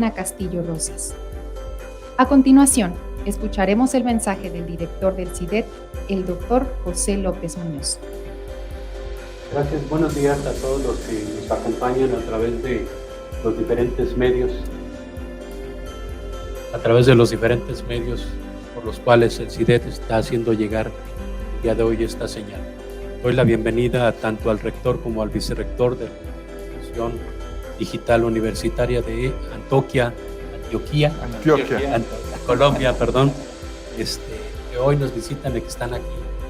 Castillo Rosas. A continuación, escucharemos el mensaje del director del CIDET, el doctor José López Muñoz. Gracias, buenos días a todos los que nos acompañan a través de los diferentes medios. Por los cuales el CIDET está haciendo llegar el día de hoy esta señal. Doy la bienvenida tanto al rector como al vicerrector de la Institución Digital Universitaria de Antioquia, Colombia, que hoy nos visitan y que están aquí,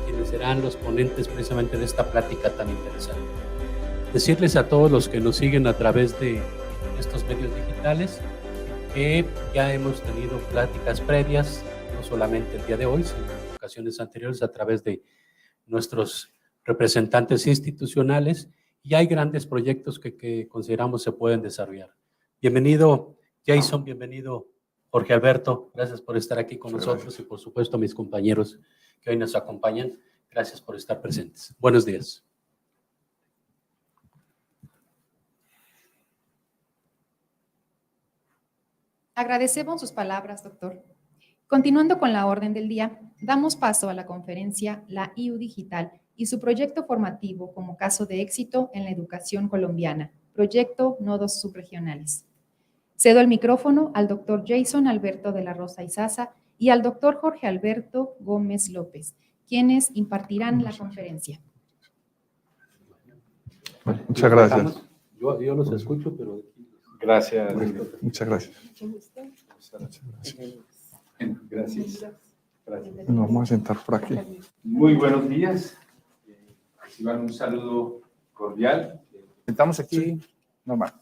quienes serán los ponentes precisamente de esta plática tan interesante. Decirles a todos los que nos siguen a través de estos medios digitales que ya hemos tenido pláticas previas, no solamente el día de hoy, sino en ocasiones anteriores a través de nuestros representantes institucionales, y hay grandes proyectos que consideramos se pueden desarrollar. Bienvenido Jason, bienvenido Jorge Alberto, gracias por estar aquí con nosotros y por supuesto a mis compañeros que hoy nos acompañan, gracias por estar presentes. Buenos días. Agradecemos sus palabras, doctor. Continuando con la orden del día, damos paso a la conferencia La IU Digital y su proyecto formativo como caso de éxito en la educación colombiana, proyecto Nodos Subregionales. Cedo el micrófono al doctor Jason Alberto de la Rosa Izaza y al doctor Jorge Alberto Gómez López, quienes impartirán la conferencia. Muchas gracias. Yo los escucho, pero... Gracias. Muchas gracias. Gracias. Nos vamos a sentar por aquí. Muy buenos días. Reciban un saludo cordial. Sentamos aquí. Normal.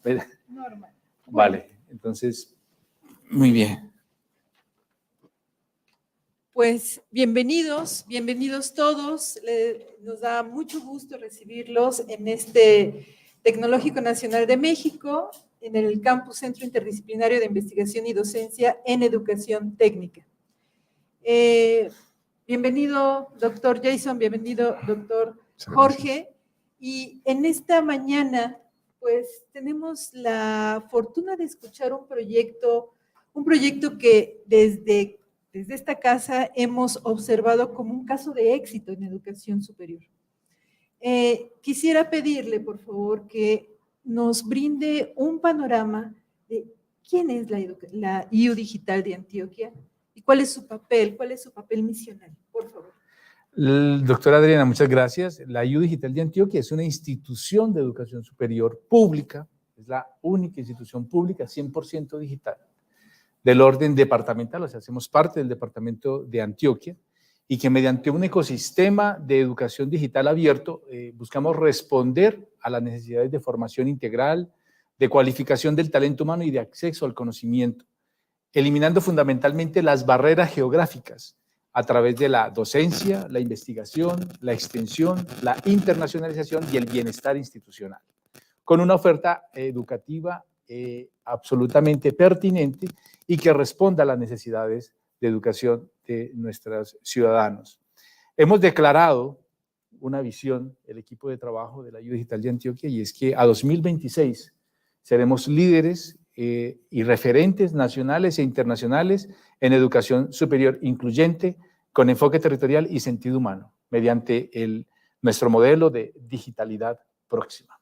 Normal. Vale, entonces, muy bien. Pues bienvenidos todos. Nos da mucho gusto recibirlos en este Tecnológico Nacional de México, en el Campus Centro Interdisciplinario de Investigación y Docencia en Educación Técnica. Bienvenido, doctor Jason, bienvenido, doctor Jorge. Y en esta mañana, pues tenemos la fortuna de escuchar un proyecto que desde esta casa hemos observado como un caso de éxito en educación superior. Quisiera pedirle, por favor, que nos brinde un panorama de quién es la IU Digital de Antioquia y cuál es su papel misional, por favor. Doctora Adriana, muchas gracias. La IU Digital de Antioquia es una institución de educación superior pública, es la única institución pública 100% digital, del orden departamental, o sea, hacemos parte del departamento de Antioquia, y que mediante un ecosistema de educación digital abierto buscamos responder a las necesidades de formación integral, de cualificación del talento humano y de acceso al conocimiento, eliminando fundamentalmente las barreras geográficas a través de la docencia, la investigación, la extensión, la internacionalización y el bienestar institucional, con una oferta educativa absolutamente pertinente y que responda a las necesidades de educación de nuestros ciudadanos. Hemos declarado una visión, el equipo de trabajo de la IU Digital de Antioquia, y es que a 2026 seremos líderes y referentes nacionales e internacionales en educación superior incluyente, con enfoque territorial y sentido humano, mediante nuestro modelo de digitalidad próxima.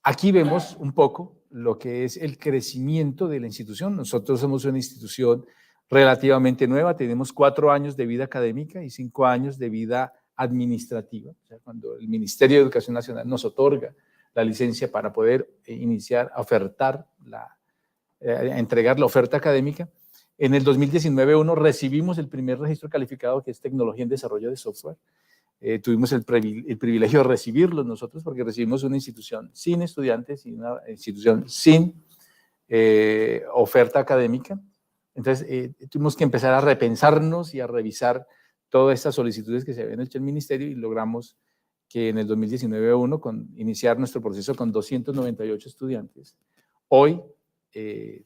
Aquí vemos un poco lo que es el crecimiento de la institución. Nosotros somos una institución relativamente nueva, tenemos 4 años de vida académica y 5 años de vida administrativa. O sea, cuando el Ministerio de Educación Nacional nos otorga la licencia para poder iniciar a ofertar, a entregar la oferta académica, en el 2019 recibimos el primer registro calificado, que es Tecnología en Desarrollo de Software. Tuvimos el privilegio de recibirlo nosotros, porque recibimos una institución sin estudiantes y una institución sin oferta académica. Entonces, tuvimos que empezar a repensarnos y a revisar todas estas solicitudes que se habían hecho en el Ministerio, y logramos que en el 2019 iniciar nuestro proceso con 298 estudiantes. Hoy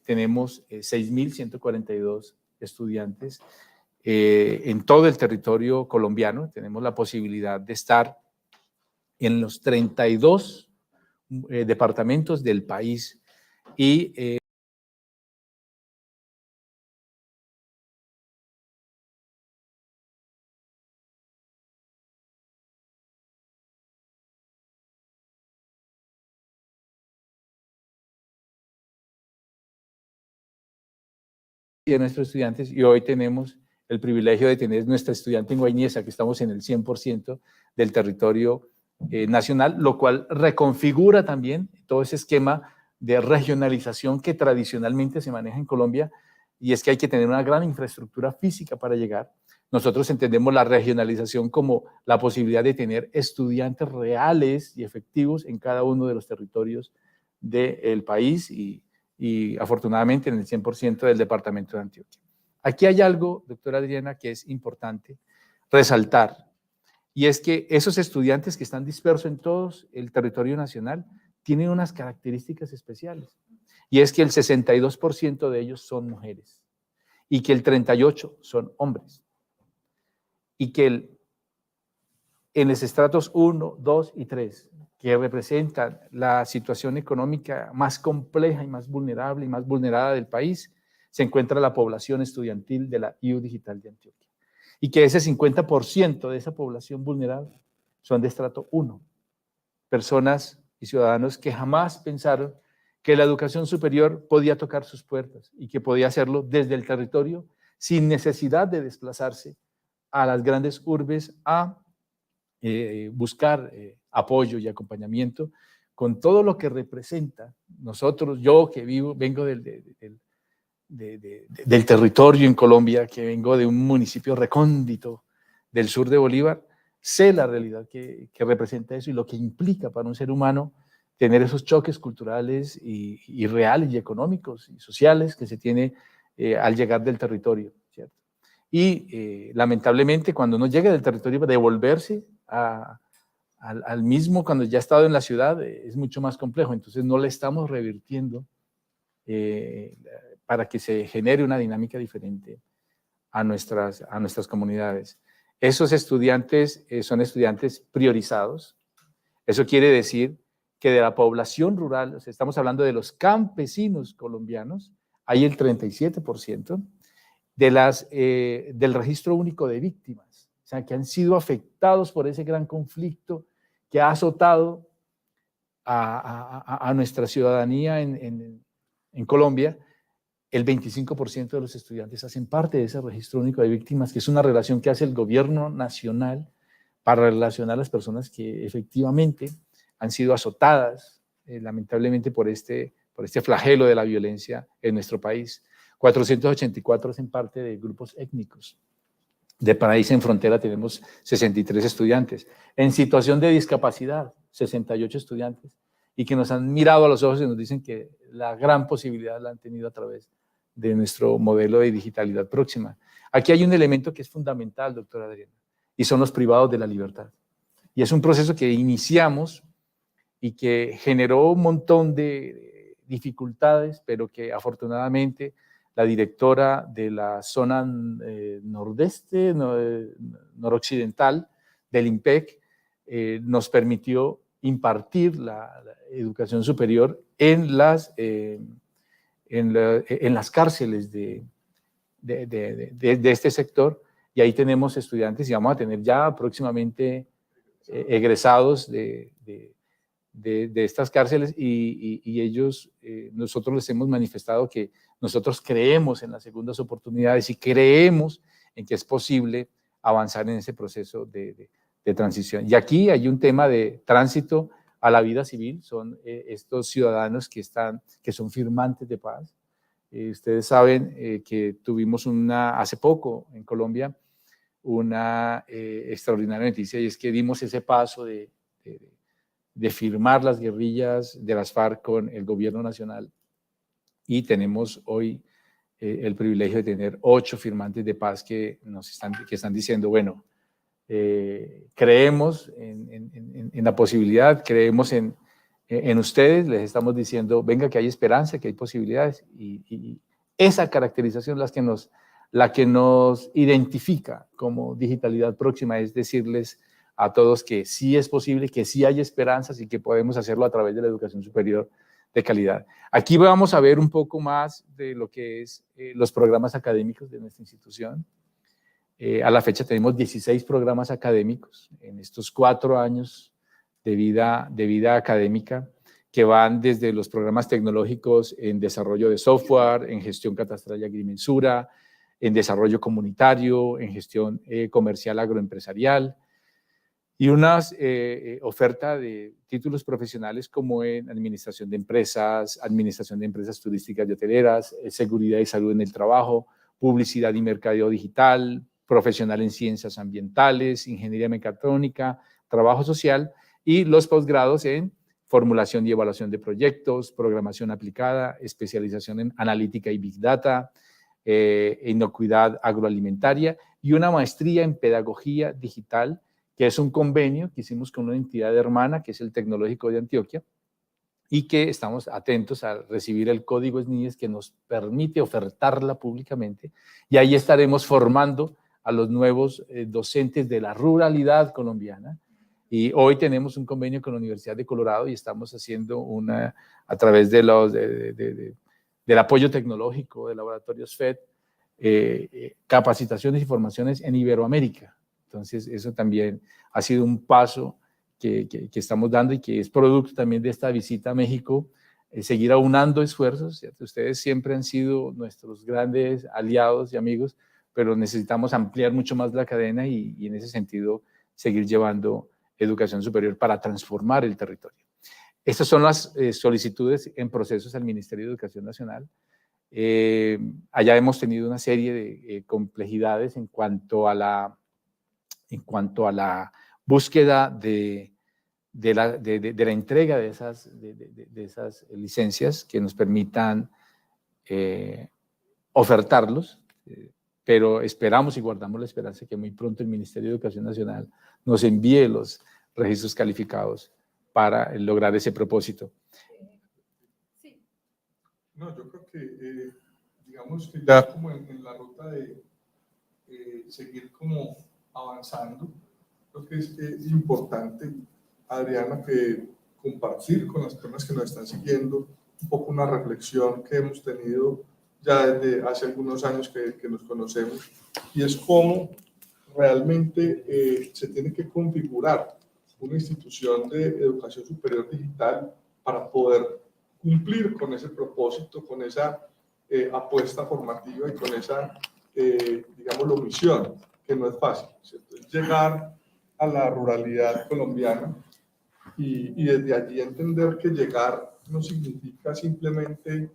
tenemos 6.142 estudiantes en todo el territorio colombiano. Tenemos la posibilidad de estar en los 32 departamentos del país y de nuestros estudiantes, y hoy tenemos el privilegio de tener nuestra estudiante en Guayniesa, que estamos en el 100% del territorio nacional, lo cual reconfigura también todo ese esquema de regionalización que tradicionalmente se maneja en Colombia, y es que hay que tener una gran infraestructura física para llegar. Nosotros entendemos la regionalización como la posibilidad de tener estudiantes reales y efectivos en cada uno de los territorios del país y afortunadamente en el 100% del departamento de Antioquia. Aquí hay algo, doctora Adriana, que es importante resaltar, y es que esos estudiantes que están dispersos en todo el territorio nacional tienen unas características especiales, y es que el 62% de ellos son mujeres y que el 38% son hombres, y que en los estratos 1, 2 y 3, que representan la situación económica más compleja y más vulnerable y más vulnerada del país, se encuentra la población estudiantil de la IU Digital de Antioquia. Y que ese 50% de esa población vulnerable son de estrato 1, personas y ciudadanos que jamás pensaron que la educación superior podía tocar sus puertas y que podía hacerlo desde el territorio sin necesidad de desplazarse a las grandes urbes a buscar apoyo y acompañamiento con todo lo que representa. Nosotros, yo que vengo del territorio en Colombia, que vengo de un municipio recóndito del sur de Bolívar, sé la realidad que representa eso y lo que implica para un ser humano tener esos choques culturales y reales y económicos y sociales que se tiene al llegar del territorio, ¿cierto? Y lamentablemente cuando uno llega del territorio, devolverse al mismo cuando ya ha estado en la ciudad es mucho más complejo, entonces no le estamos revirtiendo para que se genere una dinámica diferente a nuestras comunidades. Esos estudiantes son estudiantes priorizados. Eso quiere decir que de la población rural, o sea, estamos hablando de los campesinos colombianos, hay el 37% del registro único de víctimas, o sea, que han sido afectados por ese gran conflicto que ha azotado a nuestra ciudadanía en Colombia. El 25% de los estudiantes hacen parte de ese registro único de víctimas, que es una relación que hace el gobierno nacional para relacionar a las personas que efectivamente han sido azotadas, lamentablemente, por este flagelo de la violencia en nuestro país. 484 hacen parte de grupos étnicos. De país en frontera tenemos 63 estudiantes. En situación de discapacidad, 68 estudiantes. Y que nos han mirado a los ojos y nos dicen que la gran posibilidad la han tenido a través de nuestro modelo de digitalidad próxima. Aquí hay un elemento que es fundamental, doctora Adriana, y son los privados de la libertad. Y es un proceso que iniciamos y que generó un montón de dificultades, pero que afortunadamente la directora de la zona noroccidental del IMPEC nos permitió impartir la educación superior en las cárceles de este sector, y ahí tenemos estudiantes y vamos a tener ya próximamente egresados de estas cárceles y ellos, nosotros les hemos manifestado que nosotros creemos en las segundas oportunidades y creemos en que es posible avanzar en ese proceso de transición. Y aquí hay un tema de tránsito a la vida civil, son estos ciudadanos que son firmantes de paz. Ustedes saben que tuvimos hace poco en Colombia una extraordinaria noticia, y es que dimos ese paso de firmar las guerrillas de las FARC con el gobierno nacional, y tenemos hoy el privilegio de tener 8 firmantes de paz que están diciendo, bueno, creemos en la posibilidad, creemos en ustedes, les estamos diciendo, venga, que hay esperanza, que hay posibilidades, y esa caracterización la que nos identifica como digitalidad próxima, es decirles a todos que sí es posible, que sí hay esperanzas y que podemos hacerlo a través de la educación superior de calidad. Aquí vamos a ver un poco más de lo que es los programas académicos de nuestra institución. A la fecha tenemos 16 programas académicos en estos 4 años de vida académica, que van desde los programas tecnológicos en desarrollo de software, en gestión catastral y agrimensura, en desarrollo comunitario, en gestión comercial agroempresarial, y una oferta de títulos profesionales como en administración de empresas turísticas y hoteleras, seguridad y salud en el trabajo, publicidad y mercadeo digital, profesional en ciencias ambientales, ingeniería mecatrónica, trabajo social, y los posgrados en formulación y evaluación de proyectos, programación aplicada, especialización en analítica y big data, inocuidad agroalimentaria, y una maestría en pedagogía digital, que es un convenio que hicimos con una entidad hermana, que es el Tecnológico de Antioquia, y que estamos atentos a recibir el código SNIES que nos permite ofertarla públicamente, y ahí estaremos formando a los nuevos docentes de la ruralidad colombiana. Y hoy tenemos un convenio con la Universidad de Colorado y estamos haciendo a través de del apoyo tecnológico de laboratorios FED, capacitaciones y formaciones en Iberoamérica. Entonces, eso también ha sido un paso que estamos dando y que es producto también de esta visita a México, seguir aunando esfuerzos, ¿cierto? Ustedes siempre han sido nuestros grandes aliados y amigos, pero necesitamos ampliar mucho más la cadena y en ese sentido seguir llevando educación superior para transformar el territorio. Estas son las solicitudes en procesos al Ministerio de Educación Nacional. Allá hemos tenido una serie de complejidades en cuanto a la búsqueda de la entrega de esas licencias que nos permitan ofertarlos, pero esperamos y guardamos la esperanza que muy pronto el Ministerio de Educación Nacional nos envíe los registros calificados para lograr ese propósito. Sí. No, yo creo que, digamos que ya como en la ruta de seguir como avanzando, creo que es importante, Adriana, que compartir con las personas que nos están siguiendo un poco una reflexión que hemos tenido ya desde hace algunos años que nos conocemos, y es cómo realmente se tiene que configurar una institución de educación superior digital para poder cumplir con ese propósito, con esa apuesta formativa y con esa, digámoslo, misión, que no es fácil, ¿cierto? Es llegar a la ruralidad colombiana y desde allí entender que llegar no significa simplemente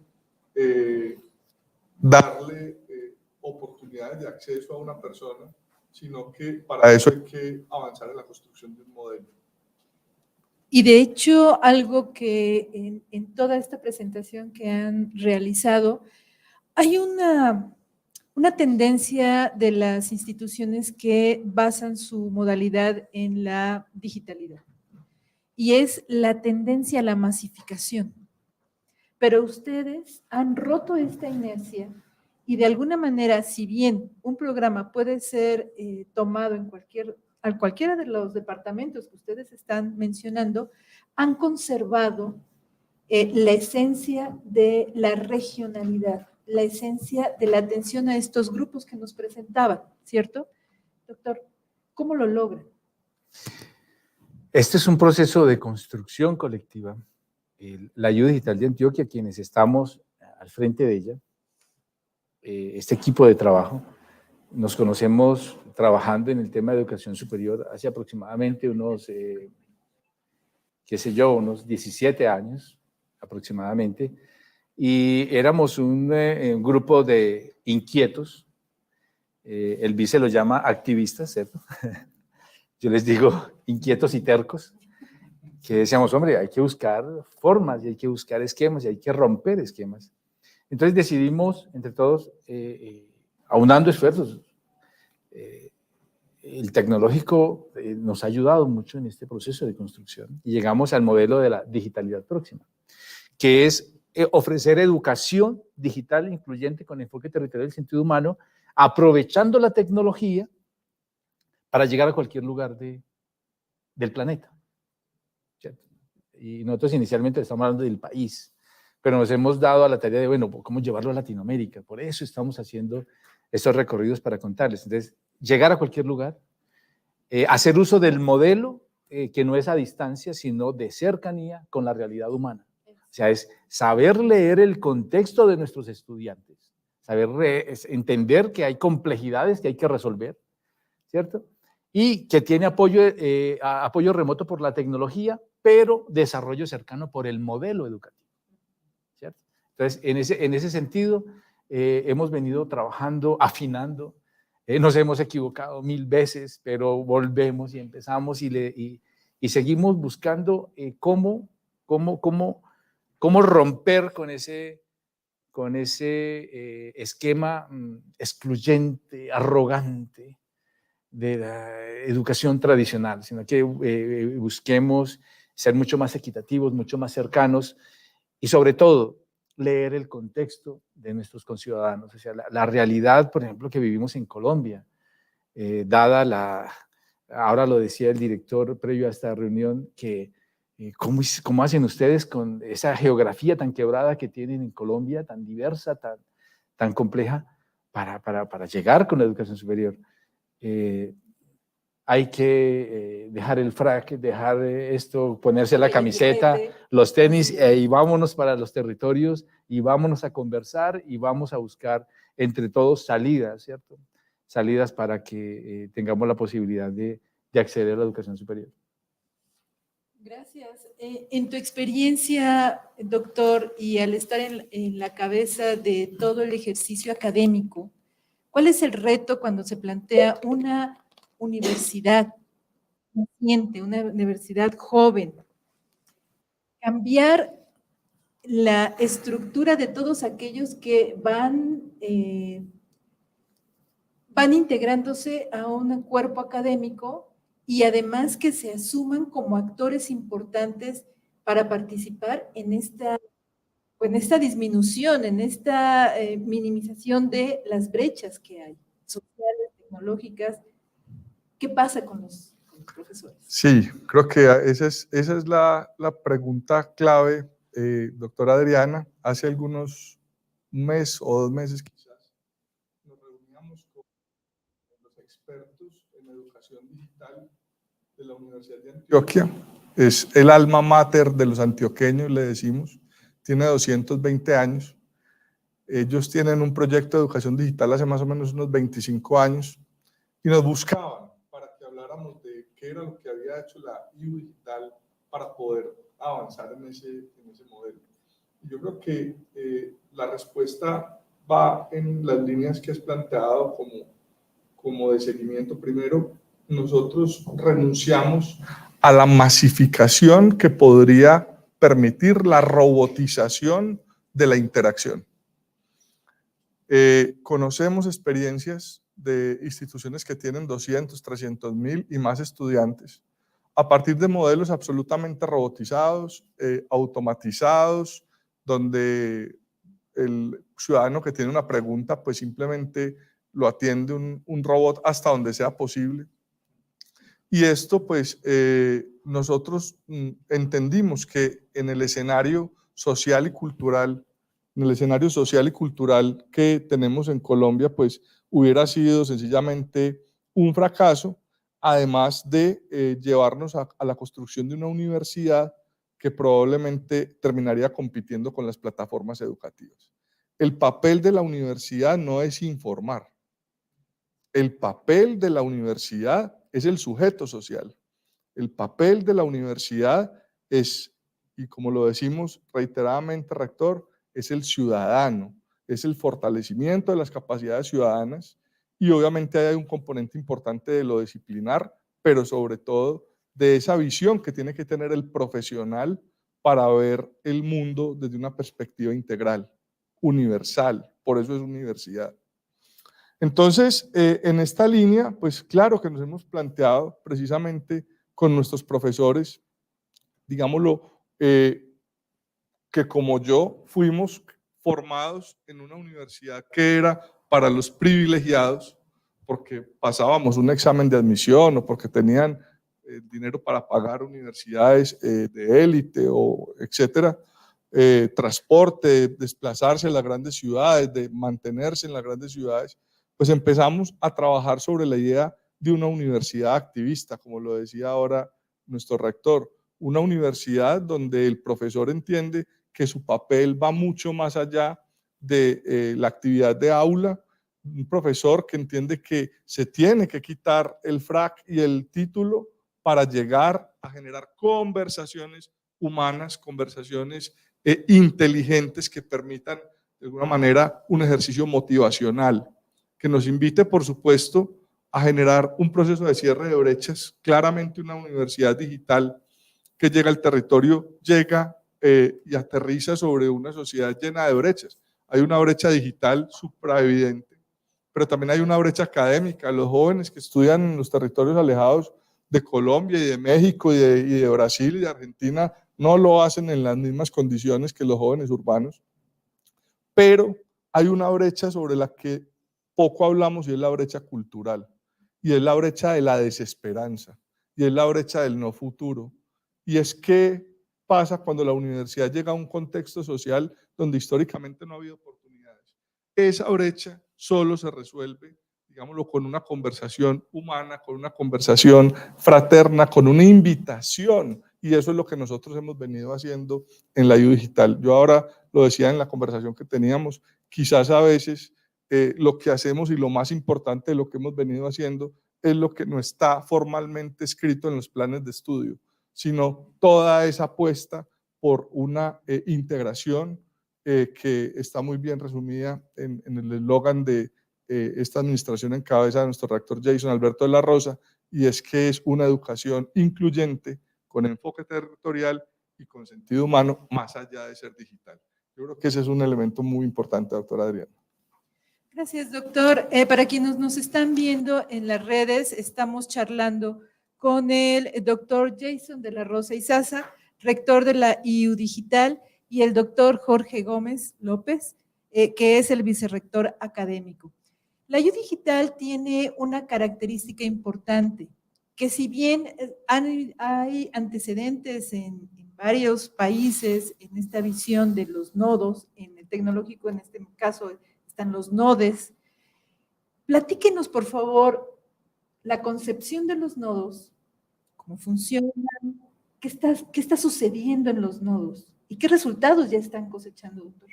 darle oportunidades de acceso a una persona, sino que para eso hay que avanzar en la construcción de un modelo. Y de hecho, algo que en toda esta presentación que han realizado, hay una tendencia de las instituciones que basan su modalidad en la digitalidad, y es la tendencia a la masificación. Pero ustedes han roto esta inercia y de alguna manera, si bien un programa puede ser tomado en cualquiera de los departamentos que ustedes están mencionando, han conservado la esencia de la regionalidad, la esencia de la atención a estos grupos que nos presentaban, ¿cierto? Doctor, ¿cómo lo logran? Este es un proceso de construcción colectiva. La Ayuda Digital de Antioquia, quienes estamos al frente de ella, este equipo de trabajo, nos conocemos trabajando en el tema de educación superior hace aproximadamente unos 17 años aproximadamente, y éramos un grupo de inquietos, el vice lo llama activistas, ¿cierto? Yo les digo inquietos y tercos, que decíamos, hombre, hay que buscar formas y hay que buscar esquemas y hay que romper esquemas. Entonces decidimos, entre todos, aunando esfuerzos, el tecnológico nos ha ayudado mucho en este proceso de construcción y llegamos al modelo de la digitalidad próxima, que es ofrecer educación digital incluyente con enfoque territorial y sentido humano, aprovechando la tecnología para llegar a cualquier lugar del planeta. ¿Cierto? Y nosotros inicialmente estamos hablando del país, pero nos hemos dado a la tarea de, bueno, ¿cómo llevarlo a Latinoamérica? Por eso estamos haciendo estos recorridos para contarles. Entonces, llegar a cualquier lugar, hacer uso del modelo que no es a distancia, sino de cercanía con la realidad humana. O sea, es saber leer el contexto de nuestros estudiantes, entender que hay complejidades que hay que resolver, ¿cierto? Y que tiene apoyo remoto por la tecnología, pero desarrollo cercano por el modelo educativo, ¿cierto? Entonces, en ese sentido, hemos venido trabajando, afinando, nos hemos equivocado 1000 veces, pero volvemos y empezamos y seguimos buscando cómo romper con ese esquema excluyente, arrogante de la educación tradicional, sino que busquemos ser mucho más equitativos, mucho más cercanos y sobre todo leer el contexto de nuestros conciudadanos, o sea, la realidad, por ejemplo, que vivimos en Colombia, ahora lo decía el director previo a esta reunión, que ¿cómo hacen ustedes con esa geografía tan quebrada que tienen en Colombia, tan diversa, tan compleja, para llegar con la educación superior? Hay que dejar el frac, dejar esto, ponerse la camiseta, los tenis y vámonos para los territorios y vámonos a conversar y vamos a buscar entre todos salidas, ¿cierto? Salidas para que tengamos la posibilidad de acceder a la educación superior. Gracias. En tu experiencia, doctor, y al estar en la cabeza de todo el ejercicio académico, ¿cuál es el reto cuando se plantea una universidad naciente, una universidad joven? Cambiar la estructura de todos aquellos que van integrándose a un cuerpo académico y además que se asuman como actores importantes para participar en esta disminución, en esta minimización de las brechas que hay, sociales, tecnológicas. ¿Qué pasa con los profesores? Sí, creo que esa es la pregunta clave, doctora Adriana. Hace un mes o 2 meses quizás, nos reuníamos con los expertos en educación digital de la Universidad de Antioquia. Es el alma mater de los antioqueños, le decimos. Tiene 220 años. Ellos tienen un proyecto de educación digital hace más o menos unos 25 años y nos buscaban para que habláramos de qué era lo que había hecho la IU Digital para poder avanzar en ese modelo. Y yo creo que la respuesta va en las líneas que has planteado como de seguimiento. Primero, nosotros renunciamos a la masificación que podría permitir la robotización de la interacción. Conocemos experiencias de instituciones que tienen 200, 300 mil y más estudiantes a partir de modelos absolutamente robotizados, automatizados, donde el ciudadano que tiene una pregunta pues simplemente lo atiende un robot hasta donde sea posible. Y esto pues nosotros entendimos que en el escenario social y cultural, que tenemos en Colombia, pues hubiera sido sencillamente un fracaso, además de llevarnos a la construcción de una universidad que probablemente terminaría compitiendo con las plataformas educativas. El papel de la universidad no es informar. El papel de la universidad es el sujeto social. El papel de la universidad es, y como lo decimos reiteradamente, rector, es el ciudadano, es el fortalecimiento de las capacidades ciudadanas y obviamente hay un componente importante de lo disciplinar, pero sobre todo de esa visión que tiene que tener el profesional para ver el mundo desde una perspectiva integral, universal, por eso es universidad. Entonces, en esta línea, pues claro que nos hemos planteado precisamente con nuestros profesores, digámoslo, que como yo fuimos formados en una universidad que era para los privilegiados, porque pasábamos un examen de admisión o porque tenían dinero para pagar universidades de élite o etcétera, transporte, desplazarse en las grandes ciudades, de mantenerse en las grandes ciudades, pues empezamos a trabajar sobre la idea de una universidad activista, como lo decía ahora nuestro rector, una universidad donde el profesor entiende que su papel va mucho más allá de la actividad de aula, un profesor que entiende que se tiene que quitar el frac y el título para llegar a generar conversaciones humanas, conversaciones inteligentes que permitan de alguna manera un ejercicio motivacional, que nos invite, por supuesto, a generar un proceso de cierre de brechas. Claramente una universidad digital que llega al territorio, llega y aterriza sobre una sociedad llena de brechas. Hay una brecha digital supraevidente, pero también hay una brecha académica. Los jóvenes que estudian en los territorios alejados de Colombia y de México y de Brasil y de Argentina no lo hacen en las mismas condiciones que los jóvenes urbanos, pero hay una brecha sobre la que poco hablamos y es la brecha cultural, y es la brecha de la desesperanza, y es la brecha del no futuro. Y es que pasa cuando la universidad llega a un contexto social donde históricamente no ha habido oportunidades. Esa brecha solo se resuelve, digámoslo, con una conversación humana, con una conversación fraterna, con una invitación, y eso es lo que nosotros hemos venido haciendo en la IU Digital. Yo ahora lo decía en la conversación que teníamos, quizás a veces lo que hacemos y lo más importante de lo que hemos venido haciendo es lo que no está formalmente escrito en los planes de estudio, sino toda esa apuesta por una integración que está muy bien resumida en el eslogan de esta administración en cabeza de nuestro rector Jason Alberto de la Rosa, y es que es una educación incluyente, con enfoque territorial y con sentido humano, más allá de ser digital. Yo creo que ese es un elemento muy importante, doctora Adriana. Gracias, doctor. Para quienes nos están viendo en las redes, estamos charlando con el doctor Jason de la Rosa Izaza, rector de la IU Digital, y el doctor Jorge Gómez López, que es el vicerrector académico. La IU Digital tiene una característica importante, que si bien hay antecedentes en varios países en esta visión de los nodos, en el tecnológico, en este caso están los nodes, platíquenos, por favor, la concepción de los nodos, cómo funcionan, qué está sucediendo en los nodos y qué resultados ya están cosechando, doctor.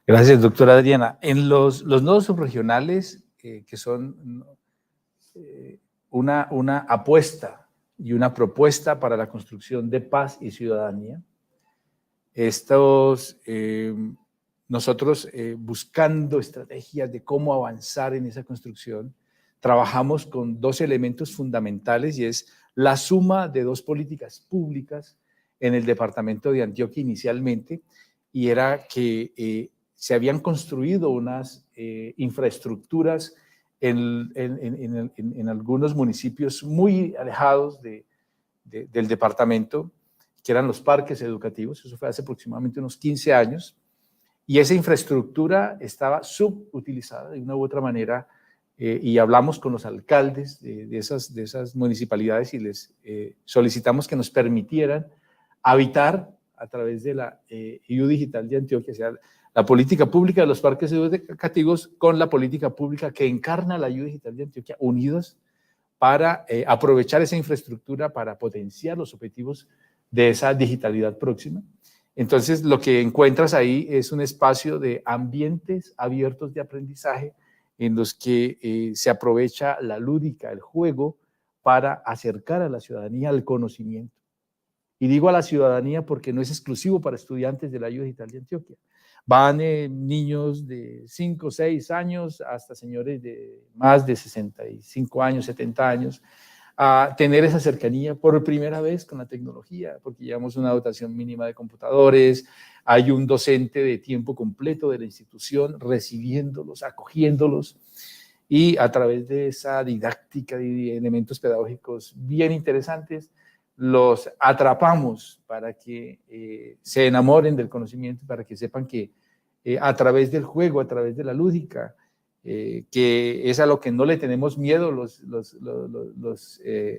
Gracias, doctora Adriana. En los nodos subregionales, que son una apuesta y una propuesta para la construcción de paz y ciudadanía, nosotros buscando estrategias de cómo avanzar en esa construcción, trabajamos con dos elementos fundamentales, y es la suma de dos políticas públicas en el departamento de Antioquia inicialmente, y era que se habían construido unas infraestructuras en algunos municipios muy alejados del departamento, que eran los parques educativos. Eso fue hace aproximadamente unos 15 años, y esa infraestructura estaba subutilizada de una u otra manera, y hablamos con los alcaldes de esas municipalidades y les solicitamos que nos permitieran habitar a través de la IU Digital de Antioquia, o sea, la política pública de los parques educativos con la política pública que encarna la IU Digital de Antioquia, unidos para aprovechar esa infraestructura para potenciar los objetivos de esa digitalidad próxima. Entonces, lo que encuentras ahí es un espacio de ambientes abiertos de aprendizaje en los que se aprovecha la lúdica, el juego, para acercar a la ciudadanía al conocimiento. Y digo a la ciudadanía porque no es exclusivo para estudiantes de la IU Digital de Antioquia. Van niños de 5, 6 años hasta señores de más de 65 años, 70 años, a tener esa cercanía por primera vez con la tecnología, porque llevamos una dotación mínima de computadores, hay un docente de tiempo completo de la institución recibiéndolos, acogiéndolos, y a través de esa didáctica y elementos pedagógicos bien interesantes, los atrapamos para que se enamoren del conocimiento, para que sepan que a través del juego, a través de la lúdica, que es a lo que no le tenemos miedo los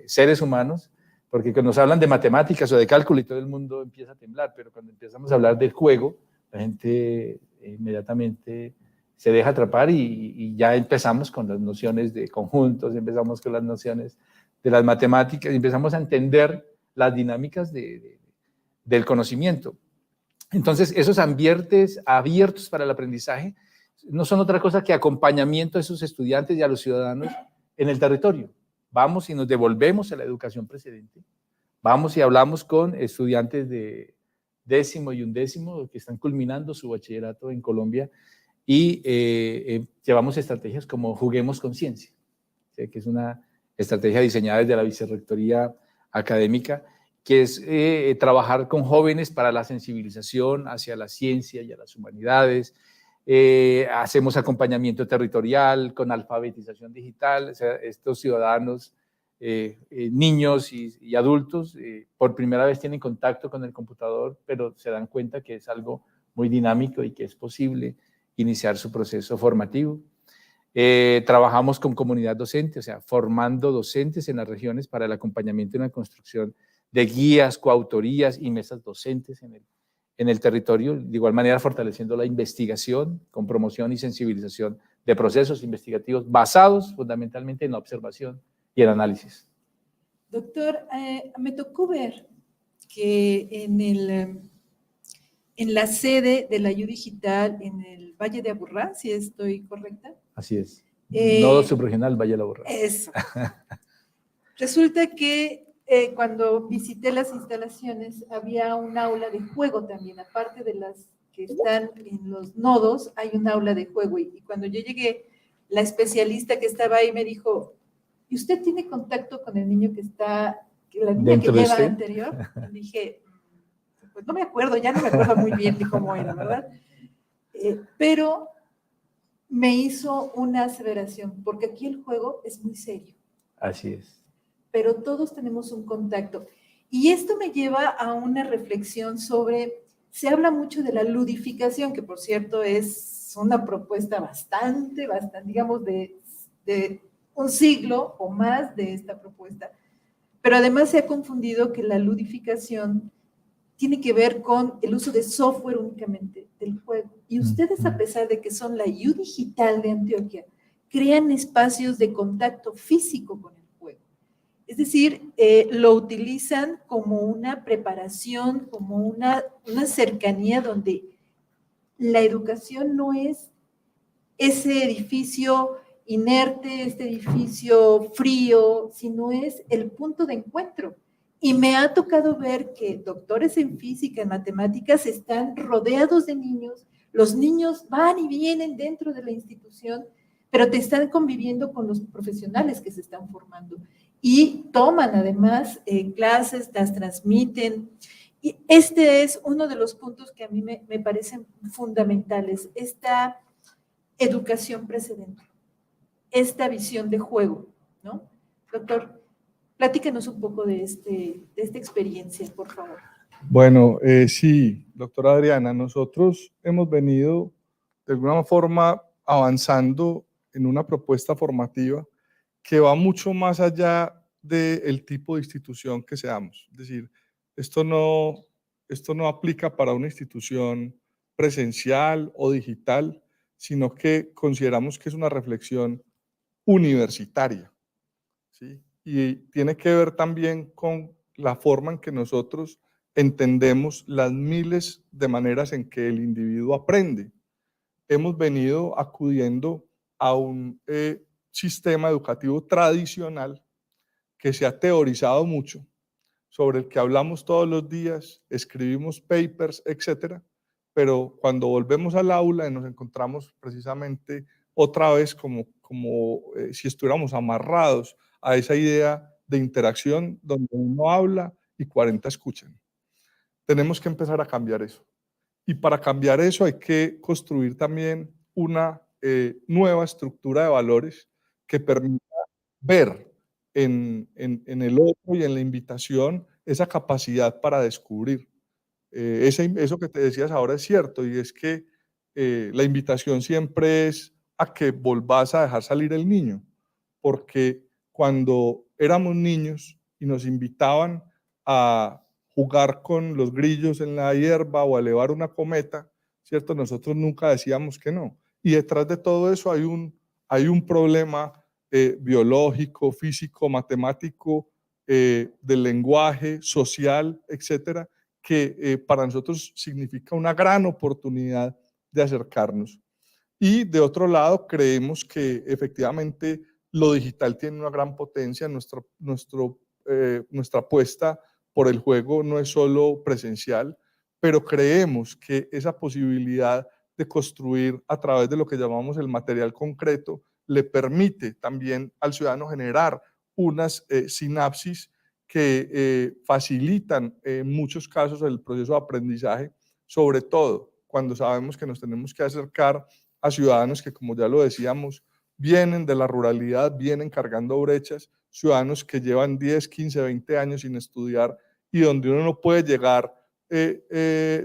seres humanos, porque cuando nos hablan de matemáticas o de cálculo y todo el mundo empieza a temblar, pero cuando empezamos a hablar del juego, la gente inmediatamente se deja atrapar y ya empezamos con las nociones de conjuntos, empezamos con las nociones de las matemáticas, empezamos a entender las dinámicas del conocimiento. Entonces, esos ambientes abiertos para el aprendizaje no son otra cosa que acompañamiento a esos estudiantes y a los ciudadanos en el territorio. Vamos y nos devolvemos a la educación precedente. Vamos y hablamos con estudiantes de 10º y 11º que están culminando su bachillerato en Colombia y llevamos estrategias como Juguemos con Ciencia, ¿sí? Que es una estrategia diseñada desde la Vicerrectoría Académica, que es trabajar con jóvenes para la sensibilización hacia la ciencia y a las humanidades. Hacemos acompañamiento territorial con alfabetización digital. O sea, estos ciudadanos, niños y adultos, por primera vez tienen contacto con el computador, pero se dan cuenta que es algo muy dinámico y que es posible iniciar su proceso formativo. Trabajamos con comunidad docente, o sea, formando docentes en las regiones para el acompañamiento en la construcción de guías, coautorías y mesas docentes en el territorio, de igual manera fortaleciendo la investigación con promoción y sensibilización de procesos investigativos basados fundamentalmente en la observación y el análisis. Doctor, me tocó ver que en la sede de la IU Digital en el Valle de Aburrá, si estoy correcta. Así es. Nodo subregional Valle de Aburrá. Eso. Resulta que cuando visité las instalaciones había un aula de juego también, aparte de las que están en los nodos, hay un aula de juego. Y cuando yo llegué, la especialista que estaba ahí me dijo, ¿y usted tiene contacto con el niño la niña que lleva anterior? Y dije, pues no me acuerdo, ya no me acuerdo muy bien de cómo era, ¿verdad? Pero me hizo una aseveración, porque aquí el juego es muy serio. Así es. Pero todos tenemos un contacto. Y esto me lleva a una reflexión sobre, se habla mucho de la ludificación, que por cierto es una propuesta bastante, digamos, de un siglo o más de esta propuesta, pero además se ha confundido que la ludificación tiene que ver con el uso de software únicamente del juego. Y ustedes, a pesar de que son la IU Digital de Antioquia, crean espacios de contacto físico con el juego. Es decir, lo utilizan como una preparación, como una cercanía donde la educación no es ese edificio inerte, este edificio frío, sino es el punto de encuentro. Y me ha tocado ver que doctores en física, en matemáticas, están rodeados de niños, los niños van y vienen dentro de la institución, pero te están conviviendo con los profesionales que se están formando y toman además clases, las transmiten. Y este es uno de los puntos que a mí me parecen fundamentales, esta educación precedente, esta visión de juego, ¿no? Doctor, platícanos un poco de esta experiencia, por favor. Bueno, sí, doctora Adriana, nosotros hemos venido de alguna forma avanzando en una propuesta formativa que va mucho más allá del tipo de institución que seamos. Es decir, esto no aplica para una institución presencial o digital, sino que consideramos que es una reflexión universitaria, ¿sí? Y tiene que ver también con la forma en que nosotros entendemos las miles de maneras en que el individuo aprende. Hemos venido acudiendo a un sistema educativo tradicional que se ha teorizado mucho, sobre el que hablamos todos los días, escribimos papers, etcétera, pero cuando volvemos al aula y nos encontramos precisamente otra vez como si estuviéramos amarrados a esa idea de interacción donde uno habla y 40 escuchan. Tenemos que empezar a cambiar eso. Y para cambiar eso hay que construir también una nueva estructura de valores que permita ver en el otro y en la invitación esa capacidad para descubrir. Eso que te decías ahora es cierto, y es que la invitación siempre es a que volvás a dejar salir el niño, porque cuando éramos niños y nos invitaban a jugar con los grillos en la hierba o a elevar una cometa, ¿cierto? Nosotros nunca decíamos que no. Y detrás de todo eso hay un problema biológico, físico, matemático, del lenguaje, social, etcétera, que para nosotros significa una gran oportunidad de acercarnos. Y de otro lado, creemos que efectivamente lo digital tiene una gran potencia. Nuestra apuesta por el juego no es solo presencial, pero creemos que esa posibilidad de construir a través de lo que llamamos el material concreto le permite también al ciudadano generar unas sinapsis que facilitan en muchos casos el proceso de aprendizaje, sobre todo cuando sabemos que nos tenemos que acercar a ciudadanos que, como ya lo decíamos, vienen de la ruralidad, vienen cargando brechas, ciudadanos que llevan 10, 15, 20 años sin estudiar y donde uno no puede llegar,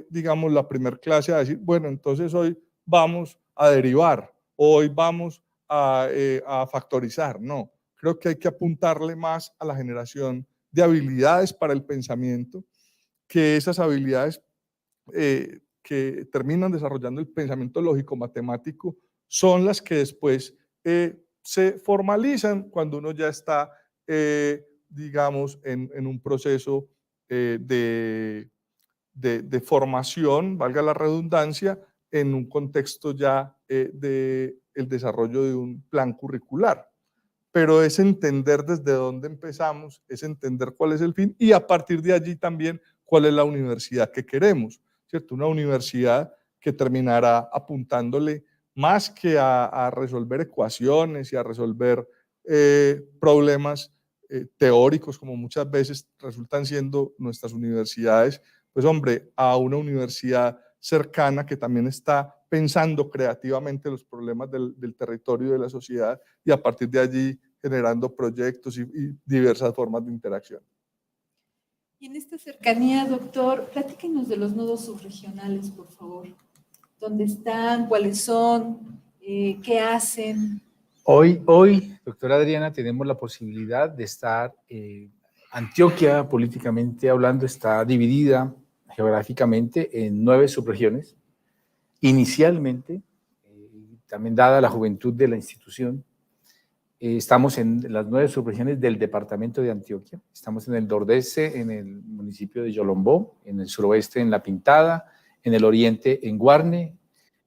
digamos, la primer clase a decir, bueno, entonces hoy vamos a derivar, hoy vamos a factorizar. No, creo que hay que apuntarle más a la generación de habilidades para el pensamiento, que esas habilidades que terminan desarrollando el pensamiento lógico-matemático son las que después se formalizan cuando uno ya está, digamos, en un proceso de formación, valga la redundancia, en un contexto ya del desarrollo de un plan curricular. Pero es entender desde dónde empezamos, es entender cuál es el fin y a partir de allí también cuál es la universidad que queremos, ¿cierto? Una universidad que terminará apuntándole más que a resolver ecuaciones y a resolver problemas teóricos, como muchas veces resultan siendo nuestras universidades, pues hombre, a una universidad cercana que también está pensando creativamente los problemas del territorio y de la sociedad y a partir de allí generando proyectos y diversas formas de interacción. Y en esta cercanía, doctor, platíquenos de los nodos subregionales, por favor. ¿Dónde están? ¿Cuáles son? ¿Qué hacen? Hoy, doctora Adriana, tenemos la posibilidad de estar, Antioquia, políticamente hablando, está dividida geográficamente en 9 subregiones. Inicialmente, también dada la juventud de la institución, estamos en las 9 subregiones del departamento de Antioquia. Estamos en el nordeste, en el municipio de Yolombó, en el suroeste, en La Pintada, en el oriente, en Guarne,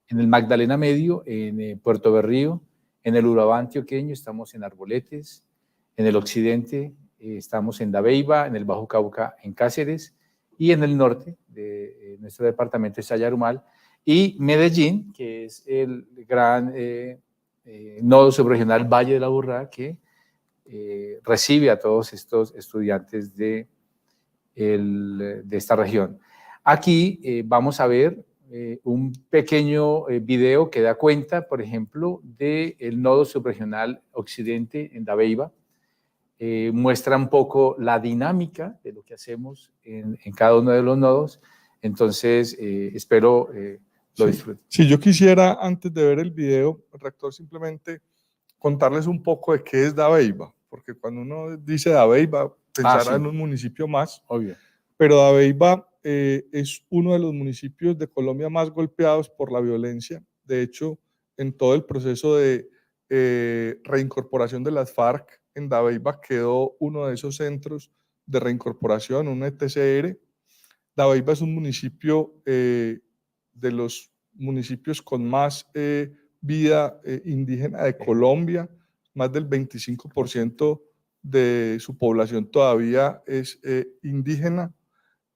en el Magdalena Medio, en Puerto Berrío, en el Urabá antioqueño estamos en Arboletes, en el occidente estamos en Dabeiba, en el Bajo Cauca, en Cáceres, y en el norte de nuestro departamento está Yarumal, y Medellín, que es el gran nodo subregional Valle de la Aburrá, que recibe a todos estos estudiantes de esta región. Aquí vamos a ver un pequeño video que da cuenta, por ejemplo, del nodo subregional occidente en Dabeiba. Muestra un poco la dinámica de lo que hacemos en cada uno de los nodos. Entonces, espero lo disfruten. Sí, yo quisiera, antes de ver el video, rector, simplemente contarles un poco de qué es Dabeiba, porque cuando uno dice Dabeiba, pensará en un municipio más. Obvio. Pero Dabeiba es uno de los municipios de Colombia más golpeados por la violencia. De hecho, en todo el proceso de reincorporación de las FARC, en Dabeiba quedó uno de esos centros de reincorporación, un ETCR. Dabeiba es un municipio de los municipios con más vida indígena de Colombia. Más del 25% de su población todavía es indígena.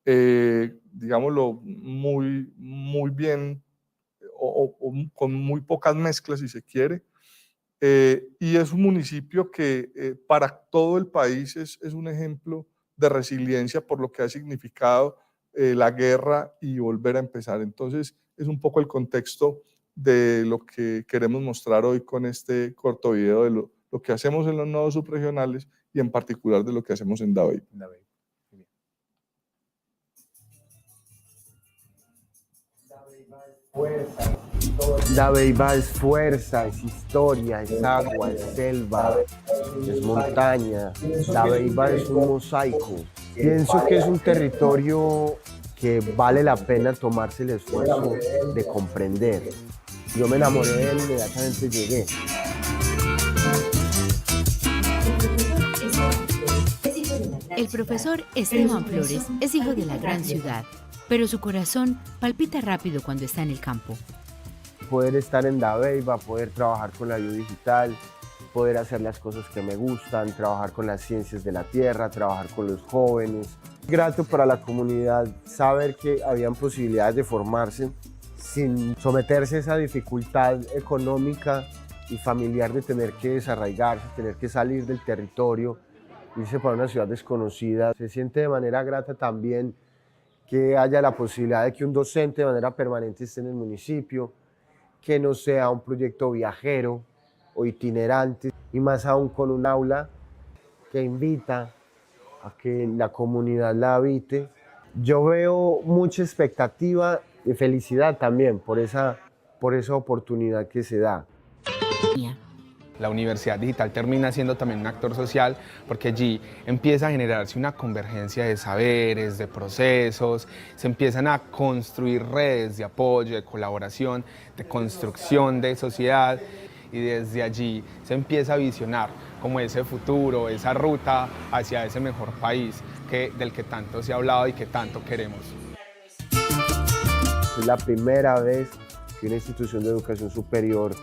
Digámoslo, muy bien o con muy pocas mezclas, si se quiere. Y es un municipio que para todo el país es un ejemplo de resiliencia por lo que ha significado la guerra y volver a empezar. Entonces, es un poco el contexto de lo que queremos mostrar hoy con este corto video de lo que hacemos en los nodos subregionales y en particular de lo que hacemos en Dabeiba. Dabeiba es fuerza, es historia, es agua, es selva, es montaña. Dabeiba es un mosaico. Pienso que es un territorio que vale la pena tomarse el esfuerzo de comprender. Yo me enamoré de él, inmediatamente llegué. El profesor Esteban Flores es hijo de la gran ciudad. pero su corazón palpita rápido cuando está en el campo. Poder estar en Dabeiba, poder trabajar con la IU Digital, poder hacer las cosas que me gustan, trabajar con las ciencias de la tierra, trabajar con los jóvenes. Grato para la comunidad saber que habían posibilidades de formarse sin someterse a esa dificultad económica y familiar de tener que desarraigarse, tener que salir del territorio, irse para una ciudad desconocida. Se siente de manera grata también que haya la posibilidad de que un docente de manera permanente esté en el municipio, que no sea un proyecto viajero o itinerante, y más aún con un aula que invita a que la comunidad la habite. Yo veo mucha expectativa y felicidad también por esa oportunidad que se da. La Universidad Digital termina siendo también un actor social porque allí empieza a generarse una convergencia de saberes, de procesos, se empiezan a construir redes de apoyo, de colaboración, de construcción de sociedad, y desde allí se empieza a visionar como ese futuro, esa ruta hacia ese mejor país del que tanto se ha hablado y que tanto queremos. Es la primera vez que una institución de educación superior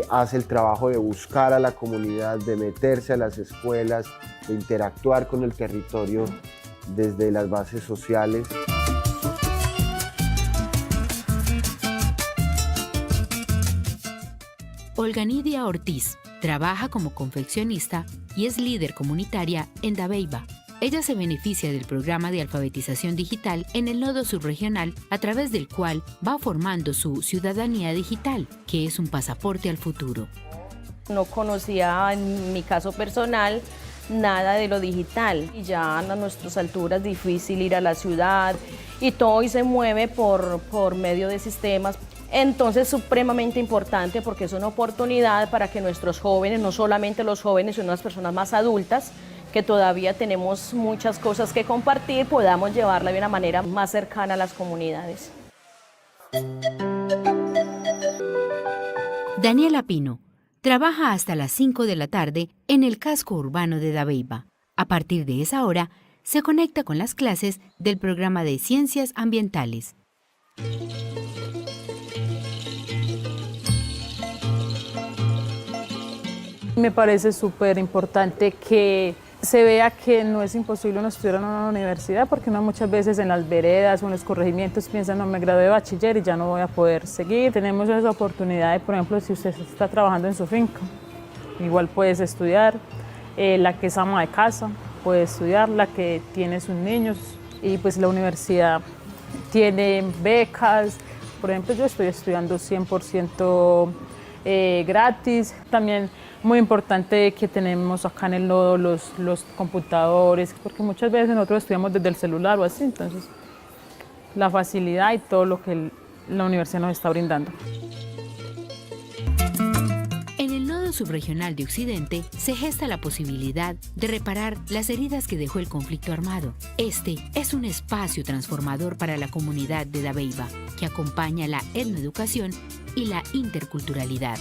hace el trabajo de buscar a la comunidad, de meterse a las escuelas, de interactuar con el territorio desde las bases sociales. Olga Nidia Ortiz trabaja como confeccionista y es líder comunitaria en Dabeiba. Ella se beneficia del programa de alfabetización digital en el nodo subregional, a través del cual va formando su ciudadanía digital, que es un pasaporte al futuro. No conocía, en mi caso personal, nada de lo digital, y ya a nuestras alturas es difícil ir a la ciudad y todo hoy se mueve por medio de sistemas. Entonces es supremamente importante porque es una oportunidad para que nuestros jóvenes, no solamente los jóvenes, sino las personas más adultas, que todavía tenemos muchas cosas que compartir, podamos llevarla de una manera más cercana a las comunidades. Daniela Pino trabaja hasta las 5 de la tarde en el casco urbano de Dabeiba. A partir de esa hora, se conecta con las clases del programa de Ciencias Ambientales. Me parece súper importante que se vea que no es imposible uno estudiar en una universidad, porque uno muchas veces en las veredas o en los corregimientos piensa, no, me gradué de bachiller y ya no voy a poder seguir. Tenemos esa oportunidad de, por ejemplo, si usted está trabajando en su finca, igual puedes estudiar. La que es ama de casa puede estudiar, la que tiene sus niños, y pues la universidad tiene becas. Por ejemplo, yo estoy estudiando 100% gratis. También muy importante que tenemos acá en el nodo los computadores, porque muchas veces nosotros estudiamos desde el celular o así, entonces la facilidad y todo lo que la universidad nos está brindando. En el nodo subregional de Occidente se gesta la posibilidad de reparar las heridas que dejó el conflicto armado. Este es un espacio transformador para la comunidad de Dabeiba, que acompaña la etnoeducación y la interculturalidad.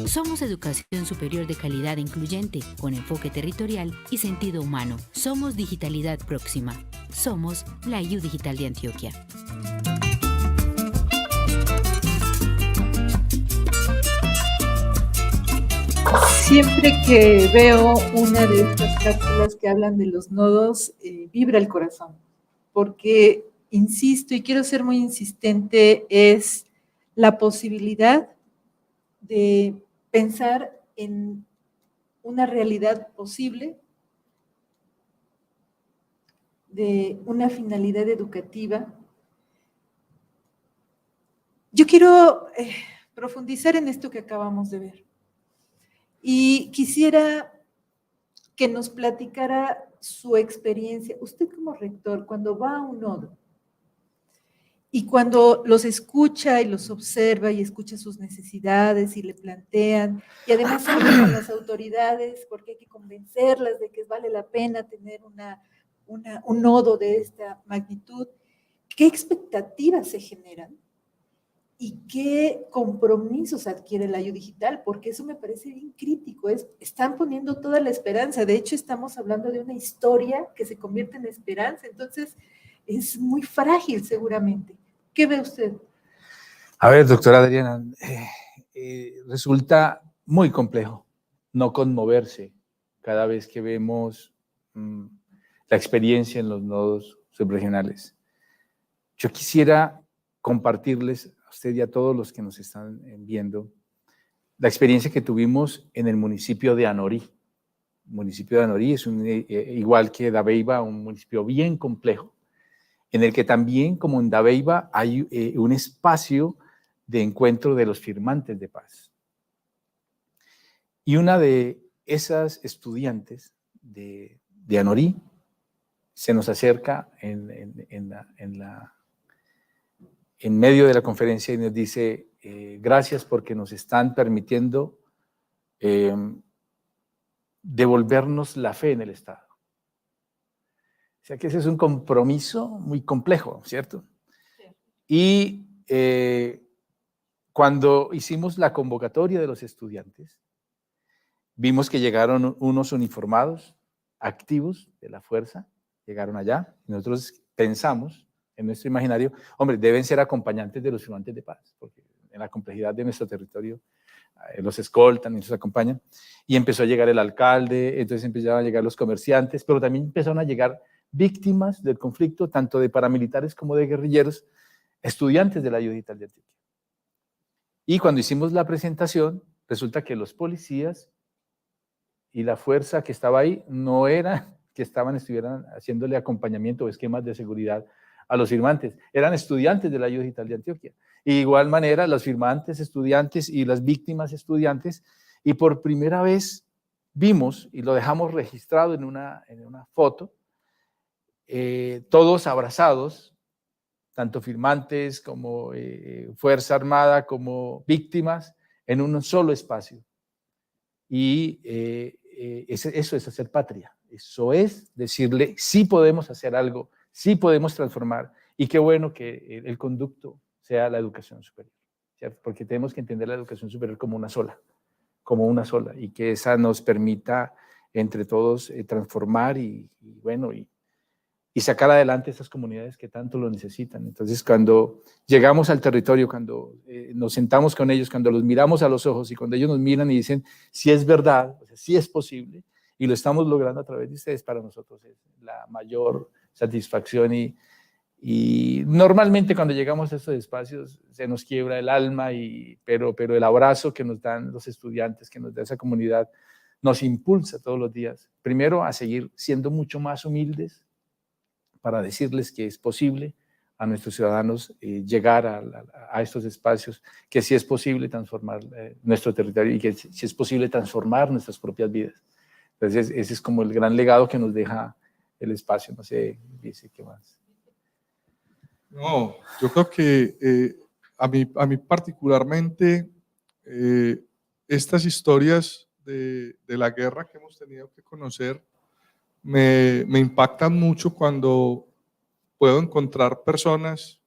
Somos educación superior de calidad incluyente, con enfoque territorial y sentido humano. Somos digitalidad próxima. Somos la IU Digital de Antioquia. Siempre que veo una de estas cápsulas que hablan de los nodos, vibra el corazón, porque, insisto, y quiero ser muy insistente, es la posibilidad de pensar en una realidad posible, de una finalidad educativa. Yo quiero profundizar en esto que acabamos de ver. Y quisiera que nos platicara su experiencia. Usted como rector, cuando va a un nodo y cuando los escucha y los observa y escucha sus necesidades y le plantean, y además habla con las autoridades porque hay que convencerlas de que vale la pena tener un nodo de esta magnitud, ¿qué expectativas se generan? y qué compromisos adquiere la IU Digital, porque eso me parece bien crítico. Están poniendo toda la esperanza. De hecho, estamos hablando de una historia que se convierte en esperanza. Entonces, es muy frágil seguramente. ¿Qué ve usted? A ver, doctora Adriana, resulta muy complejo no conmoverse cada vez que vemos la experiencia en los nodos subregionales. Yo quisiera compartirles a usted y a todos los que nos están viendo la experiencia que tuvimos en el municipio de Anorí. El municipio de Anorí es igual que Dabeiba, un municipio bien complejo, en el que también, como en Dabeiba, hay un espacio de encuentro de los firmantes de paz. Y una de esas estudiantes de Anorí se nos acerca en medio de la conferencia y nos dice, gracias porque nos están permitiendo devolvernos la fe en el Estado. O sea que ese es un compromiso muy complejo, ¿cierto? Sí. Y cuando hicimos la convocatoria de los estudiantes, vimos que llegaron unos uniformados, activos de la fuerza, llegaron allá, y nosotros pensamos en nuestro imaginario, hombre, deben ser acompañantes de los firmantes de paz, porque en la complejidad de nuestro territorio los escoltan y nos acompañan, y empezó a llegar el alcalde, entonces empezaron a llegar los comerciantes, pero también empezaron a llegar víctimas del conflicto, tanto de paramilitares como de guerrilleros, estudiantes de la IU Digital de Antioquia. Y cuando hicimos la presentación, resulta que los policías y la fuerza que estaba ahí no era que estuvieran haciéndole acompañamiento o esquemas de seguridad a los firmantes, eran estudiantes de la IU Digital de Antioquia. Y de igual manera, los firmantes estudiantes y las víctimas estudiantes, y por primera vez vimos, y lo dejamos registrado en una foto, todos abrazados, tanto firmantes como Fuerza Armada, como víctimas, en un solo espacio. Y eso es hacer patria, eso es decirle, sí podemos hacer algo, sí podemos transformar, y qué bueno que el conducto sea la educación superior, ¿cierto? Porque tenemos que entender la educación superior como una sola, y que esa nos permita entre todos transformar y sacar adelante estas comunidades que tanto lo necesitan. Entonces, cuando llegamos al territorio, cuando nos sentamos con ellos, cuando los miramos a los ojos y cuando ellos nos miran y dicen, sí es verdad, o sea, sí es posible, y lo estamos logrando a través de ustedes, para nosotros es la mayor satisfacción. Y normalmente cuando llegamos a estos espacios se nos quiebra el alma, pero el abrazo que nos dan los estudiantes, que nos da esa comunidad, nos impulsa todos los días, primero a seguir siendo mucho más humildes, para decirles que es posible a nuestros ciudadanos llegar a estos espacios, que sí es posible transformar nuestro territorio y que sí es posible transformar nuestras propias vidas. Entonces, ese es como el gran legado que nos deja el espacio. No sé, dice, ¿qué más? No, yo creo que a mí particularmente estas historias de la guerra que hemos tenido que conocer me impactan mucho cuando puedo encontrar personas